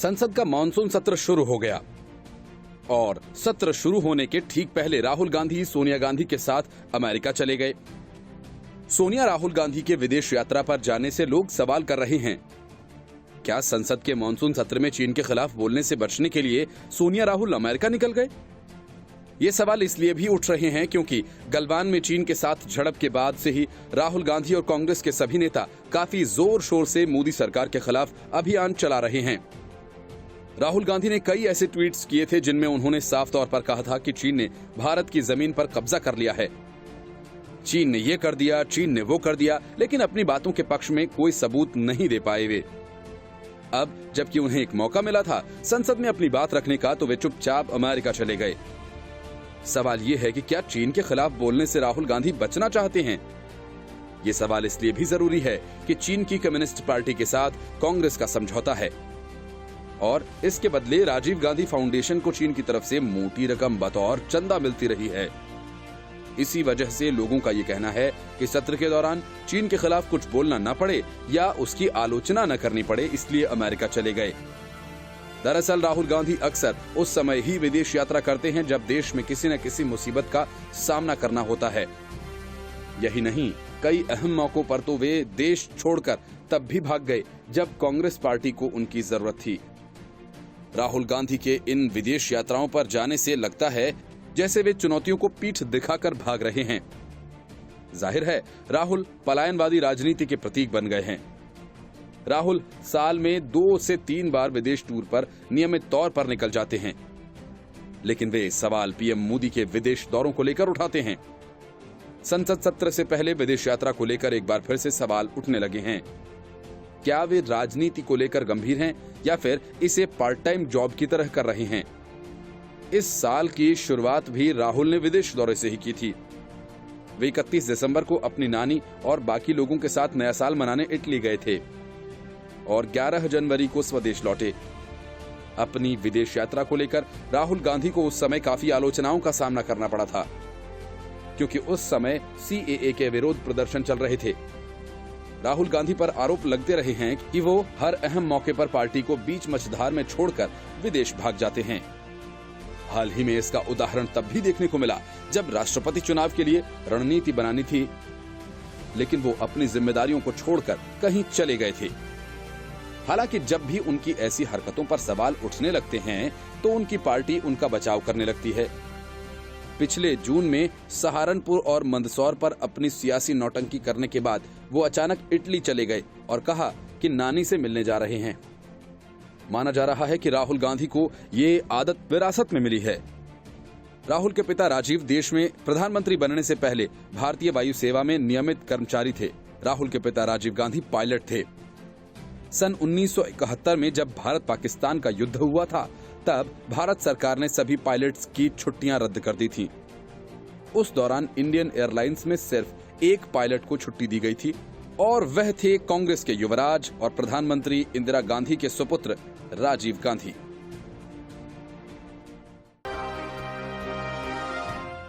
संसद का मानसून सत्र शुरू हो गया और सत्र शुरू होने के ठीक पहले राहुल गांधी सोनिया गांधी के साथ अमेरिका चले गए। सोनिया राहुल गांधी के विदेश यात्रा पर जाने से लोग सवाल कर रहे हैं, क्या संसद के मानसून सत्र में चीन के खिलाफ बोलने से बचने के लिए सोनिया राहुल अमेरिका निकल गए? ये सवाल इसलिए भी उठ रहे हैं क्योंकि गलवान में चीन के साथ झड़प के बाद से ही राहुल गांधी और कांग्रेस के सभी नेता काफी जोर शोर से मोदी सरकार के खिलाफ अभियान चला रहे हैं। राहुल गांधी ने कई ऐसे ट्वीट्स किए थे जिनमें उन्होंने साफ तौर पर कहा था कि चीन ने भारत की जमीन पर कब्जा कर लिया है। चीन ने ये कर दिया, चीन ने वो कर दिया, लेकिन अपनी बातों के पक्ष में कोई सबूत नहीं दे पाए वे। अब जबकि उन्हें एक मौका मिला था संसद में अपनी बात रखने का, तो वे चुपचाप अमेरिका चले गए। सवाल ये है कि क्या चीन के खिलाफ बोलने से राहुल गांधी बचना चाहते हैं? ये सवाल इसलिए भी जरूरी है कि चीन की कम्युनिस्ट पार्टी के साथ कांग्रेस का समझौता है और इसके बदले राजीव गांधी फाउंडेशन को चीन की तरफ से मोटी रकम बतौर चंदा मिलती रही है। इसी वजह से लोगों का ये कहना है कि सत्र के दौरान चीन के खिलाफ कुछ बोलना न पड़े या उसकी आलोचना न करनी पड़े, इसलिए अमेरिका चले गए। दरअसल राहुल गांधी अक्सर उस समय ही विदेश यात्रा करते हैं जब देश में किसी न किसी मुसीबत का सामना करना होता है। यही नहीं, कई अहम मौकों पर तो वे देश छोड़कर तब भी भाग गए जब कांग्रेस पार्टी को उनकी जरूरत थी। राहुल गांधी के इन विदेश यात्राओं पर जाने से लगता है जैसे वे चुनौतियों को पीठ दिखाकर भाग रहे हैं। जाहिर है राहुल पलायनवादी राजनीति के प्रतीक बन गए हैं। राहुल साल में 2 से 3 बार विदेश टूर पर नियमित तौर पर निकल जाते हैं, लेकिन वे सवाल पीएम मोदी के विदेश दौरों को लेकर उठाते हैं। संसद सत्र से पहले विदेश यात्रा को लेकर एक बार फिर से सवाल उठने लगे हैं। क्या वे राजनीति को लेकर गंभीर हैं या फिर इसे पार्ट टाइम जॉब की तरह कर रहे हैं? इस साल की शुरुआत भी राहुल ने विदेश दौरे से ही की थी। वे 31 दिसंबर को अपनी नानी और बाकी लोगों के साथ नया साल मनाने इटली गए थे और 11 जनवरी को स्वदेश लौटे। अपनी विदेश यात्रा को लेकर राहुल गांधी को उस समय काफी आलोचनाओं का सामना करना पड़ा था, क्योंकि उस समय सीएए के विरोध प्रदर्शन चल रहे थे। राहुल गांधी पर आरोप लगते रहे हैं कि वो हर अहम मौके पर पार्टी को बीच मझधार में छोड़कर विदेश भाग जाते हैं। हाल ही में इसका उदाहरण तब भी देखने को मिला जब राष्ट्रपति चुनाव के लिए रणनीति बनानी थी, लेकिन वो अपनी जिम्मेदारियों को छोड़कर कहीं चले गए थे। हालांकि जब भी उनकी ऐसी हरकतों पर सवाल उठने लगते हैं तो उनकी पार्टी उनका बचाव करने लगती है। पिछले जून में सहारनपुर और मंदसौर पर अपनी सियासी नौटंकी करने के बाद वो अचानक इटली चले गए और कहा कि नानी से मिलने जा रहे हैं। माना जा रहा है कि राहुल गांधी को ये आदत विरासत में मिली है। राहुल के पिता राजीव देश में प्रधानमंत्री बनने से पहले भारतीय वायु सेवा में नियमित कर्मचारी थे। राहुल के पिता राजीव गांधी पायलट थे। सन 1971 में जब भारत पाकिस्तान का युद्ध हुआ था, तब भारत सरकार ने सभी पायलट्स की छुट्टियां रद्द कर दी थी। उस दौरान इंडियन एयरलाइंस में सिर्फ एक पायलट को छुट्टी दी गई थी और वह थे कांग्रेस के युवराज और प्रधानमंत्री इंदिरा गांधी के सुपुत्र राजीव गांधी।